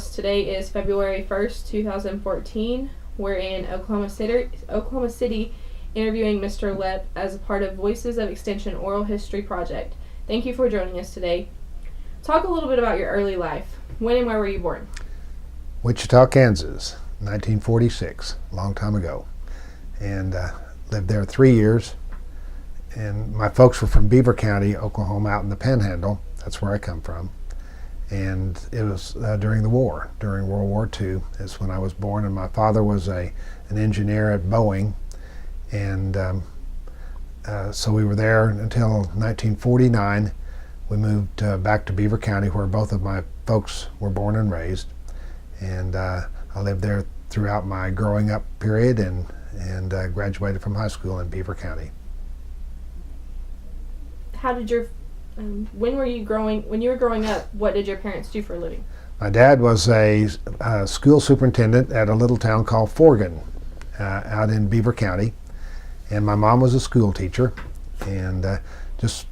Today is February 1st, 2014. We're in Oklahoma City interviewing Mr. Loepp as a part of Voices of Extension Oral History Project. Thank you for joining us today. Talk a little bit about your early life. When and where were you born? Wichita, Kansas, 1946, a long time ago. And lived there 3 years. And my folks were from Beaver County, Oklahoma, out in the Panhandle. That's where I come from. And it was during the war, during World War II, is when I was born. And my father was an engineer at Boeing. And so we were there until 1949. We moved back to Beaver County, where both of my folks were born and raised. And I lived there throughout my growing up period and graduated from high school in Beaver County. How did your when you were growing up, what did your parents do for a living? My dad was a school superintendent at a little town called Forgan out in Beaver County. And my mom was a school teacher and just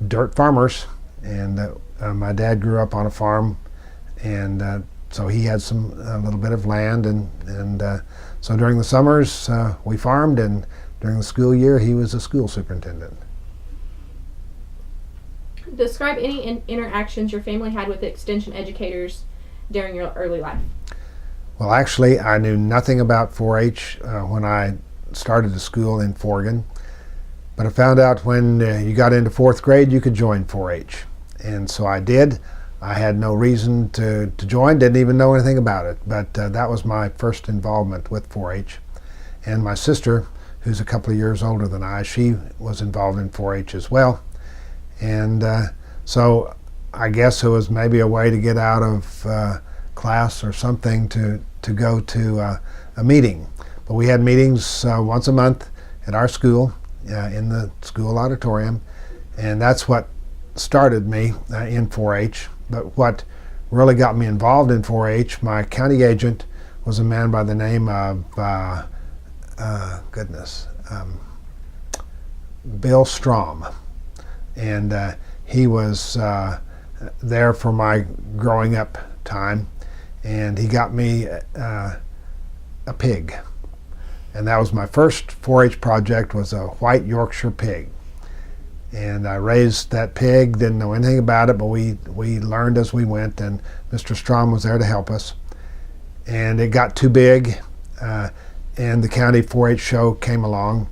dirt farmers. And my dad grew up on a farm, and so he had a little bit of land. And so during the summers we farmed, and during the school year he was a school superintendent. Describe any interactions your family had with extension educators during your early life. Well, actually, I knew nothing about 4-H when I started the school in Forgan, but I found out when you got into 4th grade you could join 4-H, and so I did. I had no reason to join, didn't even know anything about it, but that was my first involvement with 4-H. And my sister, who's a couple of years older than I, she was involved in 4-H as well. And so I guess it was maybe a way to get out of class or something to go to a meeting. But we had meetings once a month at our school in the school auditorium, and that's what started me in 4-H. But what really got me involved in 4-H, my county agent was a man by the name of Bill Strom. And he was there for my growing up time, and he got me a pig. And that was my first 4-H project, was a white Yorkshire pig. And I raised that pig, didn't know anything about it, but we learned as we went, and Mr. Strom was there to help us. And it got too big, and the county 4-H show came along,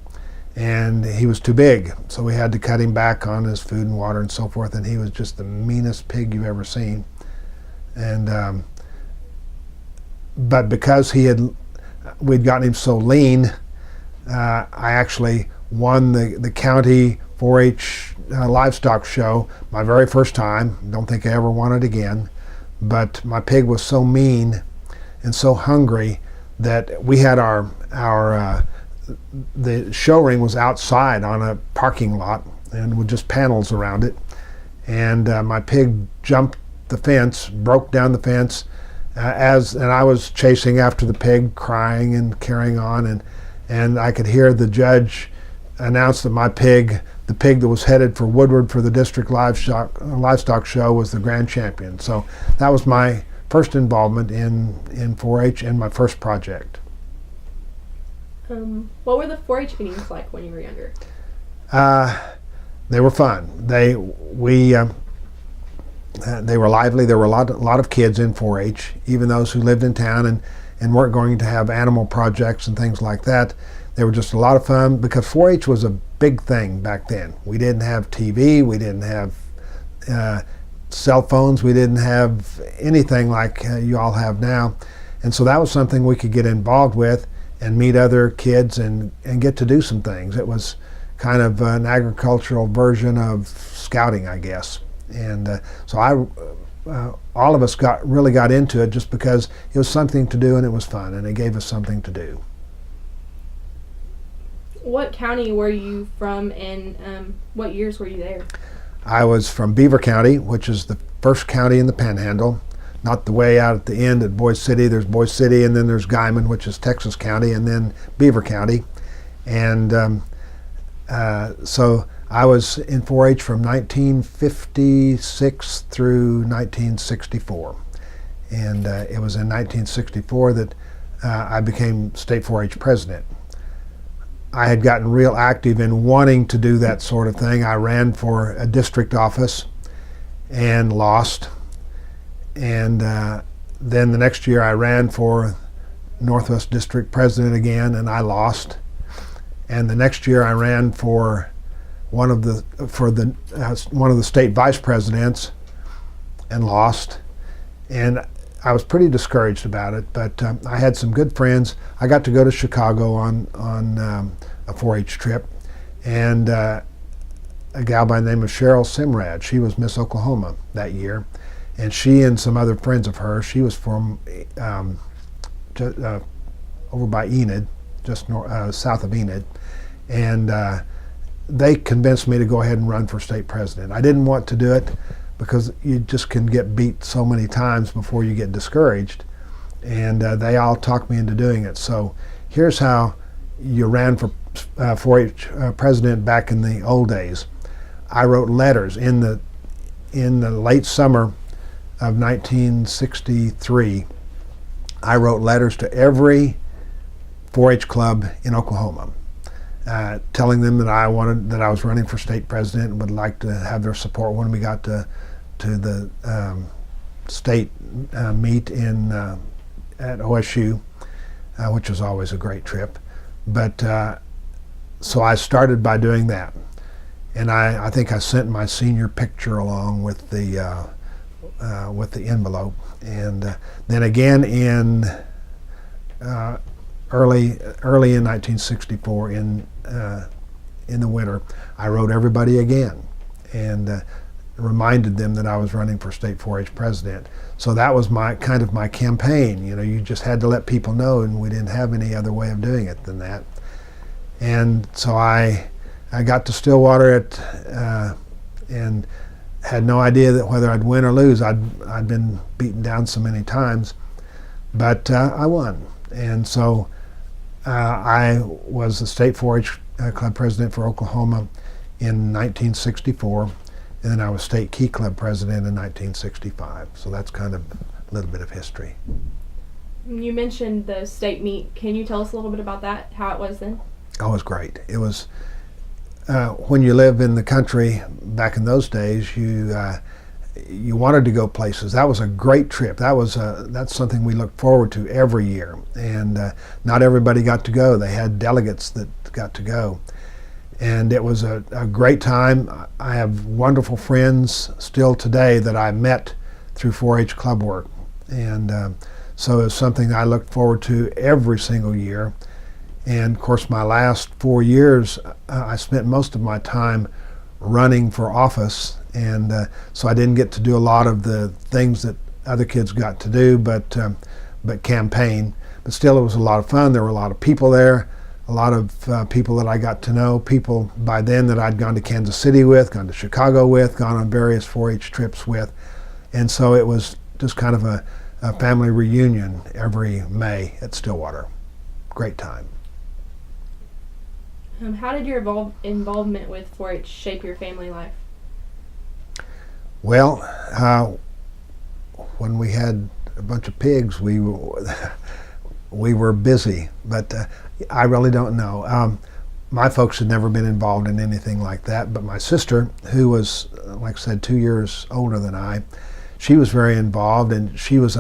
and he was too big, so we had to cut him back on his food and water and so forth, and he was just the meanest pig you've ever seen. And but because we'd gotten him so lean, I actually won the county 4-H livestock show my very first time. Don't think I ever won it again, but my pig was so mean and so hungry that we had the show ring was outside on a parking lot and with just panels around it. And my pig jumped the fence, broke down the fence, and I was chasing after the pig, crying and carrying on. And I could hear the judge announce that the pig that was headed for Woodward for the district livestock show, was the grand champion. So that was my first involvement in 4-H and my first project. What were the 4-H meetings like when you were younger? They were fun. They were lively. There were a lot of kids in 4-H, even those who lived in town and weren't going to have animal projects and things like that. They were just a lot of fun because 4-H was a big thing back then. We didn't have TV. We didn't have cell phones. We didn't have anything like you all have now. And so that was something we could get involved with and meet other kids and get to do some things. It was kind of an agricultural version of scouting, I guess. And so all of us really got into it just because it was something to do and it was fun and it gave us something to do. What county were you from, and what years were you there? I was from Beaver County, which is the first county in the Panhandle. Not the way out at the end at Boise City. There's Boise City, and then there's Guymon, which is Texas County, and then Beaver County. And so I was in 4-H from 1956 through 1964. And it was in 1964 that I became state 4-H president. I had gotten real active in wanting to do that sort of thing. I ran for a district office and lost. And then the next year I ran for Northwest District President again, and I lost. And the next year I ran for one of the state vice presidents and lost. And I was pretty discouraged about it, but I had some good friends. I got to go to Chicago on a 4-H trip, and a gal by the name of Cheryl Simrad, she was Miss Oklahoma that year, and she and some other friends of hers, she was from over by Enid, just south of Enid, and they convinced me to go ahead and run for state president. I didn't want to do it because you just can get beat so many times before you get discouraged, and they all talked me into doing it. So here's how you ran for 4-H president back in the old days. I wrote letters in the late summer of 1963. I wrote letters to every 4-H club in Oklahoma, telling them that I was running for state president and would like to have their support when we got to the state meet at OSU, which was always a great trip. But so I started by doing that, and I think I sent my senior picture along with the envelope, and then again in early in 1964 in the winter, I wrote everybody again and reminded them that I was running for state 4-H president. So that was my campaign. You know, you just had to let people know, and we didn't have any other way of doing it than that. And so I got to Stillwater and had no idea that whether I'd win or lose. I'd been beaten down so many times, but I won. And so I was the state 4-H club president for Oklahoma in 1964. And then I was state key club president in 1965. So that's kind of a little bit of history. You mentioned the state meet. Can you tell us a little bit about that, how it was then? Oh, it was great. It was, when you live in the country back in those days, you wanted to go places. That was a great trip. That's something we looked forward to every year. And not everybody got to go. They had delegates that got to go. And it was a great time. I have wonderful friends still today that I met through 4-H club work. And so it's something I look forward to every single year. And of course, my last 4 years, I spent most of my time running for office. And so I didn't get to do a lot of the things that other kids got to do, but campaign. But still, it was a lot of fun. There were a lot of people there. A lot of people that I got to know, people by then that I'd gone to Kansas City with, gone to Chicago with, gone on various 4-H trips with. And so it was just kind of a family reunion every May at Stillwater. Great time. How did your involvement with 4-H shape your family life? Well, when we had a bunch of pigs, we were busy, but I really don't know. My folks had never been involved in anything like that, but my sister, who was, like I said, 2 years older than I, she was very involved, and she was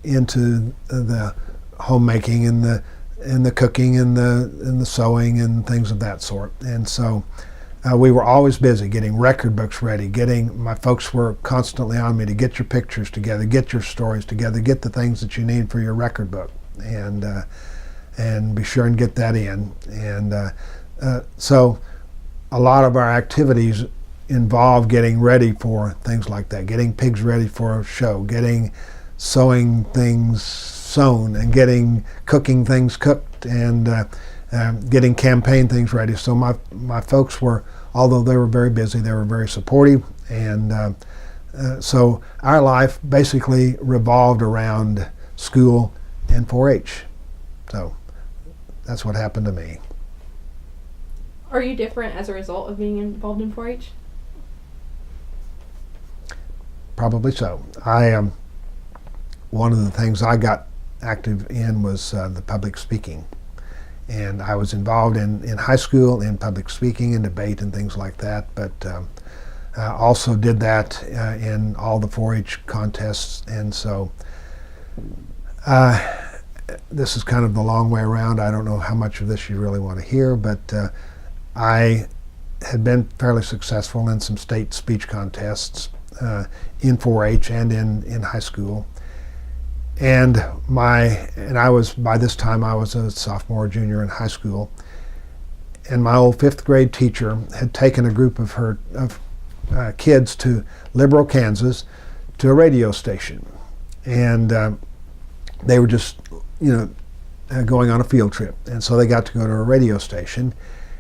into the homemaking and the cooking and the sewing and things of that sort. And so we were always busy getting record books ready. My folks were constantly on me to get your pictures together, get your stories together, get the things that you need for your record book, and be sure and get that in. And so a lot of our activities involve getting ready for things like that, getting pigs ready for a show, getting sewing things sewn, and getting cooking things cooked, and getting campaign things ready. So my folks were, although they were very busy, they were very supportive, and so our life basically revolved around school and 4-H. So that's what happened to me. Are you different as a result of being involved in 4-H? probably so. One of the things I got active in was the public speaking. And I was involved in high school in public speaking and debate and things like that, but also did that in all the 4-H contests. And so this is kind of the long way around. I don't know how much of this you really want to hear, but I had been fairly successful in some state speech contests in 4-H and in high school. And I was, by this time I was a sophomore, junior in high school, and my old 5th grade teacher had taken a group of her kids to Liberal, Kansas, to a radio station, and they were just, going on a field trip, and so they got to go to a radio station,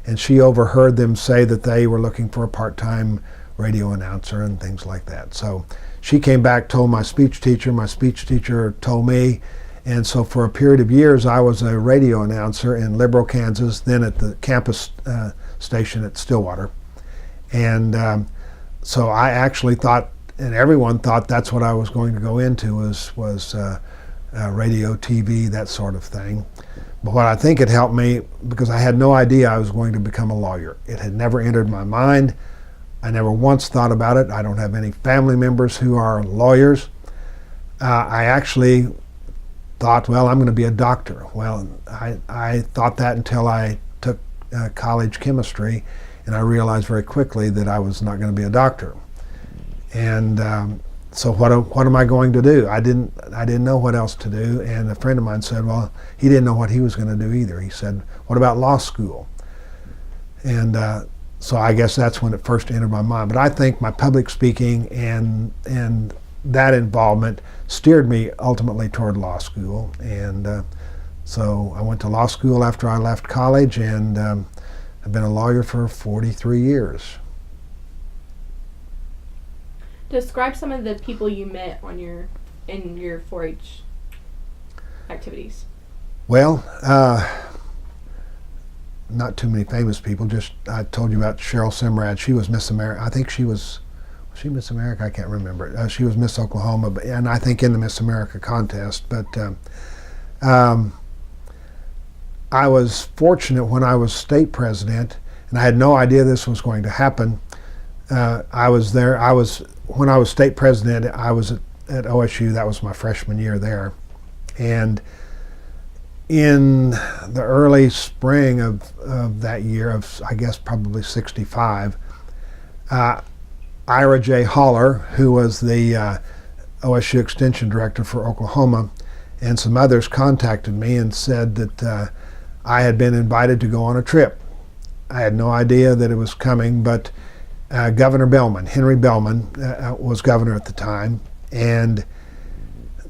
and she overheard them say that they were looking for a part-time radio announcer and things like that. So she came back, told my speech teacher told me, and so for a period of years I was a radio announcer in Liberal, Kansas, then at the campus station at Stillwater. And so I actually thought, and everyone thought, that's what I was going to go into, was radio, TV, that sort of thing. But what I think it helped me, because I had no idea I was going to become a lawyer. It had never entered my mind. I never once thought about it. I don't have any family members who are lawyers. I actually thought, well, I'm going to be a doctor. Well, I thought that until I took college chemistry, and I realized very quickly that I was not going to be a doctor. And so what am I going to do? I didn't know what else to do. And a friend of mine said, well, he didn't know what he was going to do either. He said, what about law school? And so I guess that's when it first entered my mind. But I think my public speaking and that involvement steered me ultimately toward law school. And so I went to law school after I left college, and I've been a lawyer for 43 years. Describe some of the people you met in your 4-H activities. Well, not too many famous people. Just I told you about Cheryl Simrad. She was Miss America. I think was she Miss America? I can't remember. She was Miss Oklahoma, and I think in the Miss America contest. But I was fortunate when I was state president, and I had no idea this was going to happen. I was there. When I was state president, I was at OSU. That was my freshman year there, and in the early spring of that year, of I guess probably 65, Ira J. Haller, who was the OSU Extension Director for Oklahoma, and some others contacted me and said that I had been invited to go on a trip. I had no idea that it was coming, but Governor Bellman, Henry Bellman, was governor at the time, and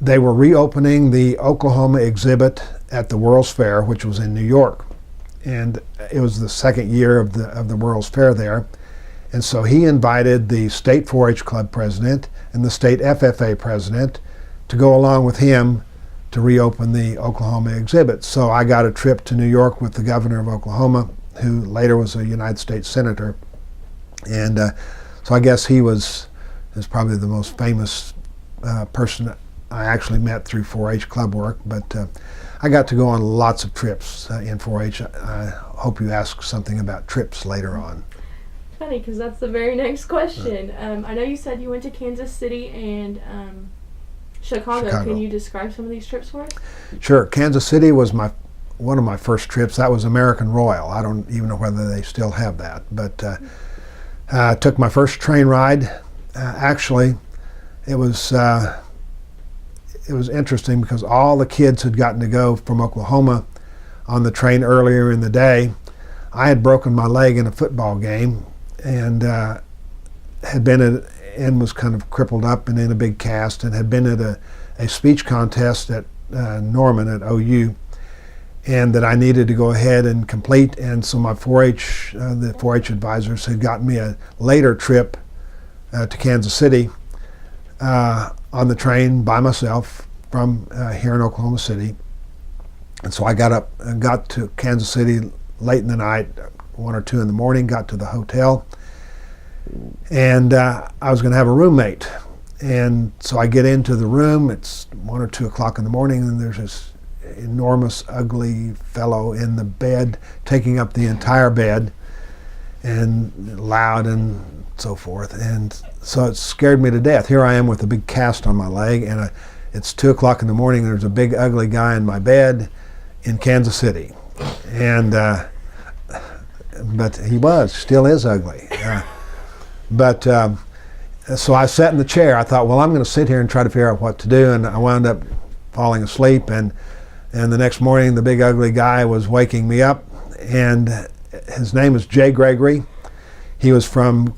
they were reopening the Oklahoma exhibit at the World's Fair, which was in New York, and it was the second year of the World's Fair there. And so he invited the state 4-H club president and the state FFA president to go along with him to reopen the Oklahoma exhibit. So I got a trip to New York with the governor of Oklahoma, who later was a United States senator. And so I guess he is probably the most famous person I actually met through 4-H club work. But I got to go on lots of trips in 4-H. I hope you ask something about trips later on. Funny, because that's the very next question. I know you said you went to Kansas City and Chicago. Can you describe some of these trips for us? Sure. Kansas City was one of my first trips. That was American Royal. I don't even know whether they still have that. But I took my first train ride. Actually, it was interesting because all the kids had gotten to go from Oklahoma on the train earlier in the day. I had broken my leg in a football game and had been and was kind of crippled up and in a big cast, and had been at a speech contest at Norman at OU, and that I needed to go ahead and complete. And so my 4-H, the 4-H advisors had gotten me a later trip to Kansas City on the train by myself from here in Oklahoma City. And so I got up and got to Kansas City late in the night, 1 or 2 in the morning, got to the hotel, and I was going to have a roommate. And so I get into the room. It's 1 or 2 o'clock in the morning, and there's this enormous, ugly fellow in the bed, taking up the entire bed, and loud and so forth. And so it scared me to death. Here I am with a big cast on my leg, and it's 2 o'clock in the morning. There's a big, ugly guy in my bed in Kansas City, and but he still is ugly. So I sat in the chair. I thought, well, I'm going to sit here and try to figure out what to do, and I wound up falling asleep. And the next morning, the big ugly guy was waking me up, and his name is Jay Gregory. He was from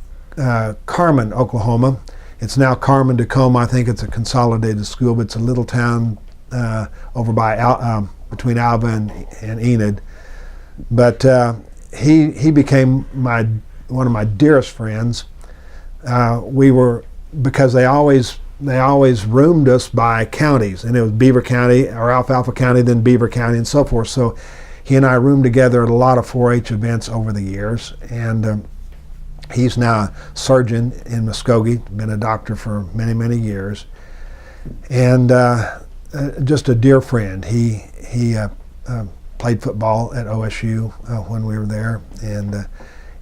Carmen, Oklahoma. It's now Carmen Tacoma. I think it's a consolidated school, but it's a little town over by between Alva and Enid. But he became one of my dearest friends. We were, because they always roomed us by counties, and it was Beaver County or Alfalfa County, then Beaver County, and so forth. So he and I roomed together at a lot of 4-H events over the years, and he's now a surgeon in Muskogee, been a doctor for many, many years, and just a dear friend. He played football at OSU when we were there, and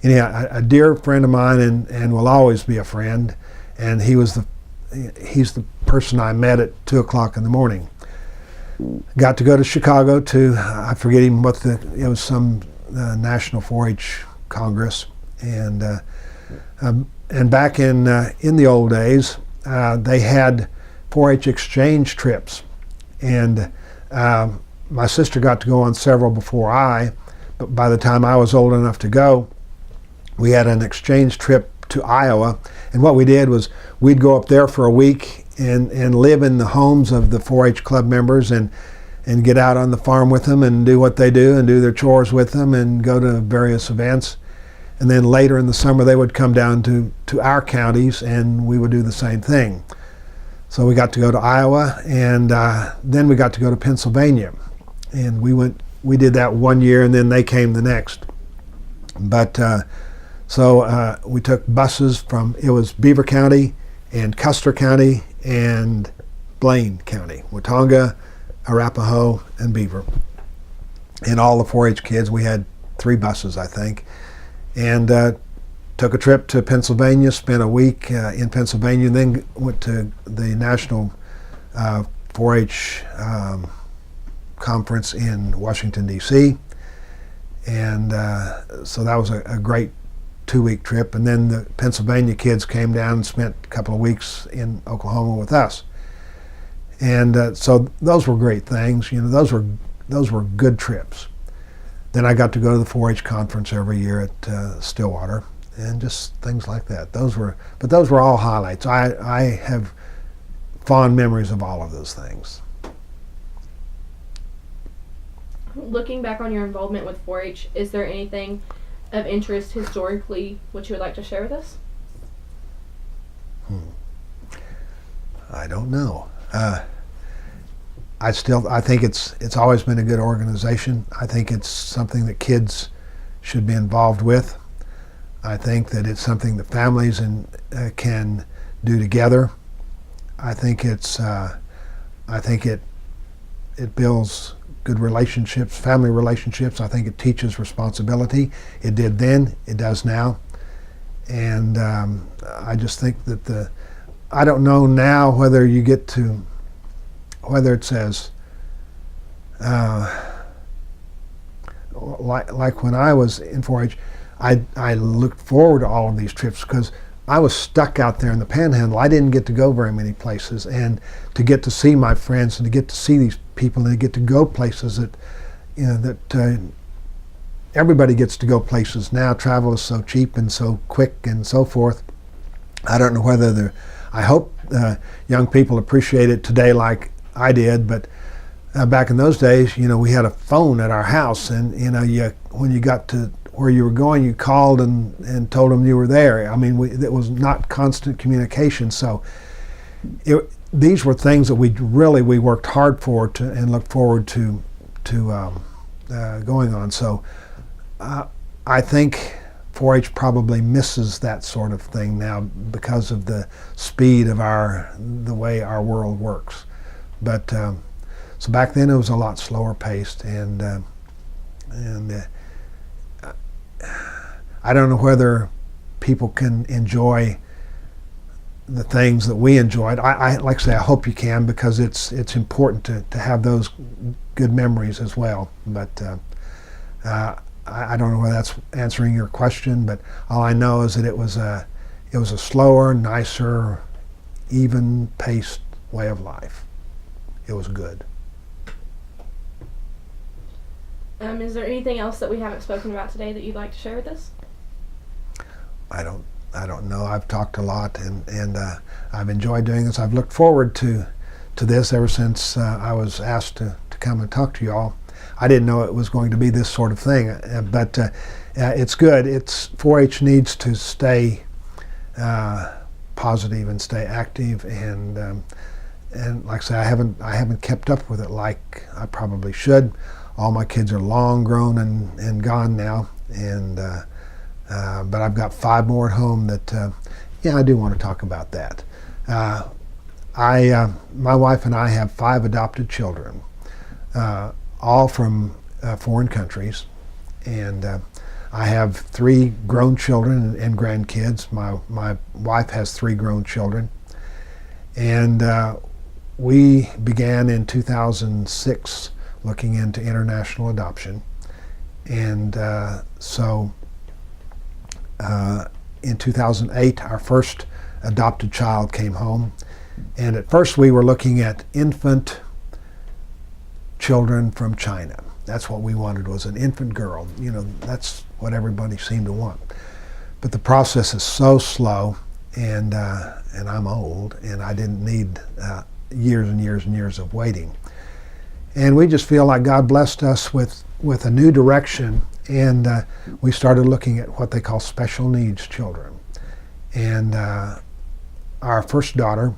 anyhow, a dear friend of mine, and will always be a friend. And he's the person I met at 2 o'clock in the morning. Got to go to Chicago to, I forget even what it was, some National 4-H Congress, and back in the old days, they had 4-H exchange trips, and my sister got to go on several before but by the time I was old enough to go, we had an exchange trip to Iowa, and what we did was we'd go up there for a week and live in the homes of the 4-H club members and get out on the farm with them and do what they do and do their chores with them and go to various events. And then later in the summer they would come down to our counties and we would do the same thing. So we got to go to Iowa, and then we got to go to Pennsylvania. And we did that 1 year, and then they came the next. But so we took buses it was Beaver County and Custer County and Blaine County, Watonga, Arapahoe, and Beaver. And all the 4-H kids, we had 3 buses, I think. And took a trip to Pennsylvania, spent a week in Pennsylvania, and then went to the National 4-H conference in Washington, D.C. And so that was a great 2-week trip, and then the Pennsylvania kids came down and spent a couple of weeks in Oklahoma with us, and so those were great things. Those were good trips. Then I got to go to the 4-H conference every year at Stillwater, and just things like that. Those were all highlights. I have fond memories of all of those things. Looking back on your involvement with 4-H, is there anything of interest historically which you would like to share with us? I don't know. I think it's always been a good organization. I think it's something that kids should be involved with. I think that it's something that families can do together. I think it builds good relationships, family relationships. I think it teaches responsibility. It did then, it does now. And I just think that I don't know now whether it says, like when I was in 4-H, I looked forward to all of these trips because I was stuck out there in the Panhandle. I didn't get to go very many places, and to get to see my friends and to get to see these people and to get to go places that everybody gets to go places now. Travel is so cheap and so quick and so forth. I don't know whether I hope young people appreciate it today like I did, but back in those days, we had a phone at our house, and when you got to where you were going, you called and told them you were there. I mean, it was not constant communication. So these were things that we worked hard for and looked forward to going on. So I think 4-H probably misses that sort of thing now because of the speed of the way our world works. But so back then it was a lot slower paced, and I don't know whether people can enjoy the things that we enjoyed. I like I say, I hope you can, because it's important to have those good memories as well. But I don't know whether that's answering your question, but all I know is that it was a slower, nicer, even-paced way of life. It was good. Is there anything else that we haven't spoken about today that you'd like to share with us? I don't know. I've talked a lot, and I've enjoyed doing this. I've looked forward to this ever since I was asked to come and talk to you all. I didn't know it was going to be this sort of thing, but it's good. 4-H needs to stay positive and stay active, and like I say, I haven't kept up with it like I probably should. All my kids are long grown and gone now, and but I've got 5 more at home that I do want to talk about that. My wife and I have 5 adopted children, all from foreign countries, and I have 3 grown children and grandkids. My wife has 3 grown children, and we began in 2006 looking into international adoption, and so in 2008 our first adopted child came home, and at first we were looking at infant children from China. That's what we wanted, was an infant girl. That's what everybody seemed to want. But the process is so slow, and I'm old, and I didn't need years and years and years of waiting. And we just feel like God blessed us with a new direction, and we started looking at what they call special needs children. And our first daughter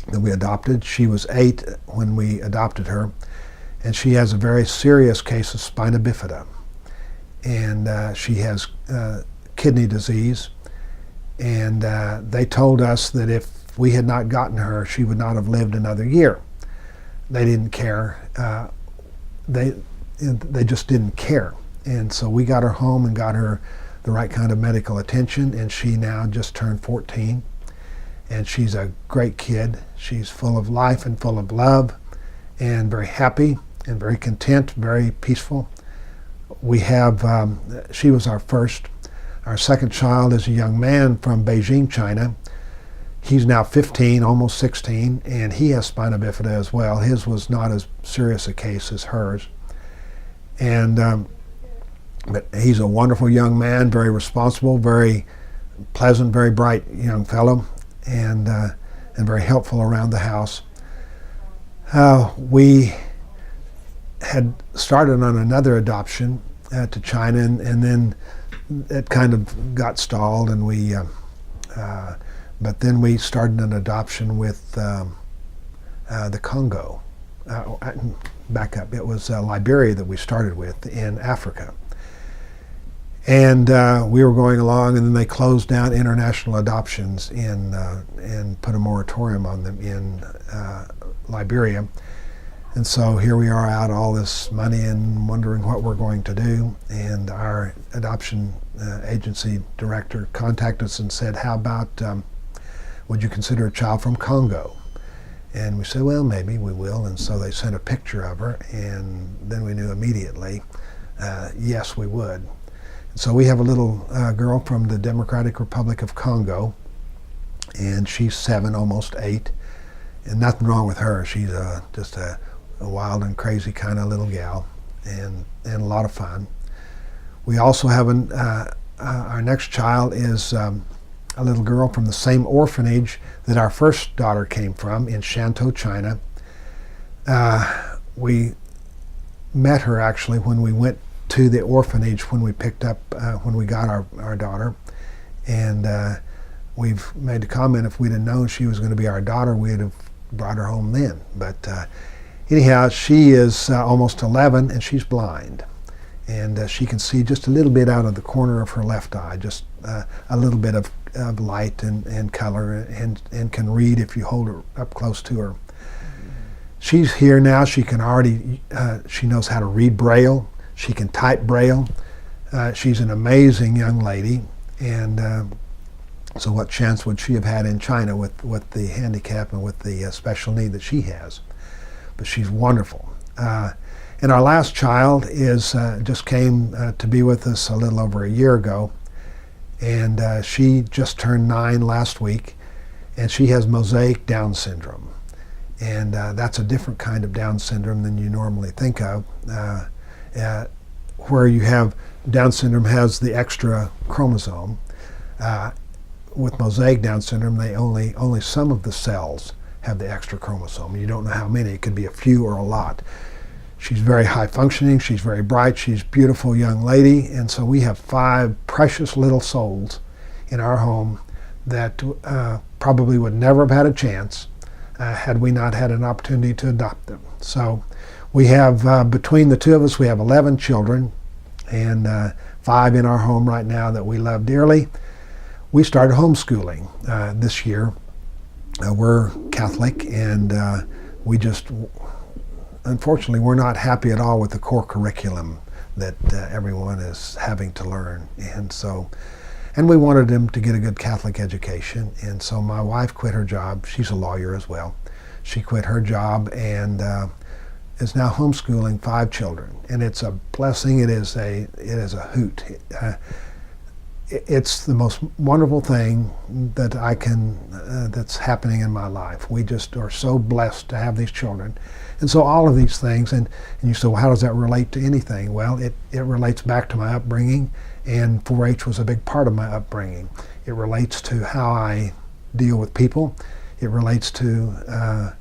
that we adopted, she was 8 when we adopted her, and she has a very serious case of spina bifida, and she has kidney disease, and they told us that if we had not gotten her, she would not have lived another year. They didn't care. They just didn't care. And so we got her home and got her the right kind of medical attention, and she now just turned 14, and she's a great kid. She's full of life and full of love, and very happy and very content, very peaceful. We have, she was our first. Our second child is a young man from Beijing, China. He's now 15, almost 16, and he has spina bifida as well. His was not as serious a case as hers. And but he's a wonderful young man, very responsible, very pleasant, very bright young fellow, and very helpful around the house. We had started on another adoption to China, and then it kind of got stalled, and we but then we started an adoption with the Congo. Back up, it was Liberia that we started with in Africa. And we were going along, and then they closed down international adoptions and put a moratorium on them in Liberia. And so here we are out all this money and wondering what we're going to do. And our adoption agency director contacted us and said, how about, would you consider a child from Congo? And we said, well, maybe we will. And so they sent a picture of her, and then we knew immediately, yes, we would. So we have a little girl from the Democratic Republic of Congo, and she's 7, almost 8, and nothing wrong with her. She's just a wild and crazy kind of little gal, and a lot of fun. We also have our next child is a little girl from the same orphanage that our first daughter came from in Shantou, China. We met her actually when we went to the orphanage when we picked up, when we got our daughter. And we've made the comment, if we'd have known she was going to be our daughter, we'd have brought her home then. But anyhow, she is almost 11, and she's blind. and she can see just a little bit out of the corner of her left eye, just a little bit of light and color, and can read if you hold her up close to her. She's here now. She can already, she knows how to read Braille. She can type Braille. She's an amazing young lady, and so what chance would she have had in China with the handicap and with the special need that she has? But she's wonderful. And our last child is just came to be with us a little over a year ago, and she just turned 9 last week, and she has mosaic Down syndrome. And that's a different kind of Down syndrome than you normally think of, where you have Down syndrome has the extra chromosome. With mosaic Down syndrome, they only some of the cells have the extra chromosome. You don't know how many. It could be a few or a lot. She's very high functioning. She's very bright. She's a beautiful young lady. And so we have 5 precious little souls in our home that probably would never have had a chance had we not had an opportunity to adopt them. So we have, between the two of us, we have 11 children, and 5 in our home right now that we love dearly. We started homeschooling this year. We're Catholic, and we just, unfortunately, we're not happy at all with the core curriculum that everyone is having to learn. And we wanted them to get a good Catholic education, and so my wife quit her job. She's a lawyer as well. She quit her job and is now homeschooling 5 children, and it's a blessing. It is a hoot. It's the most wonderful thing that that's happening in my life. We just are so blessed to have these children. And so all of these things, and you say, well, how does that relate to anything? Well, it relates back to my upbringing, and 4-H was a big part of my upbringing. It relates to how I deal with people. It relates to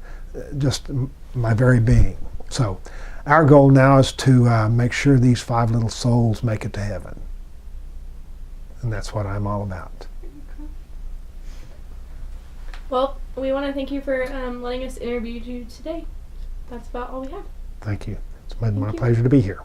just my very being. So our goal now is to make sure these 5 little souls make it to heaven. And that's what I'm all about. Well, we want to thank you for letting us interview you today. That's about all we have. Thank you. It's been my pleasure to be here.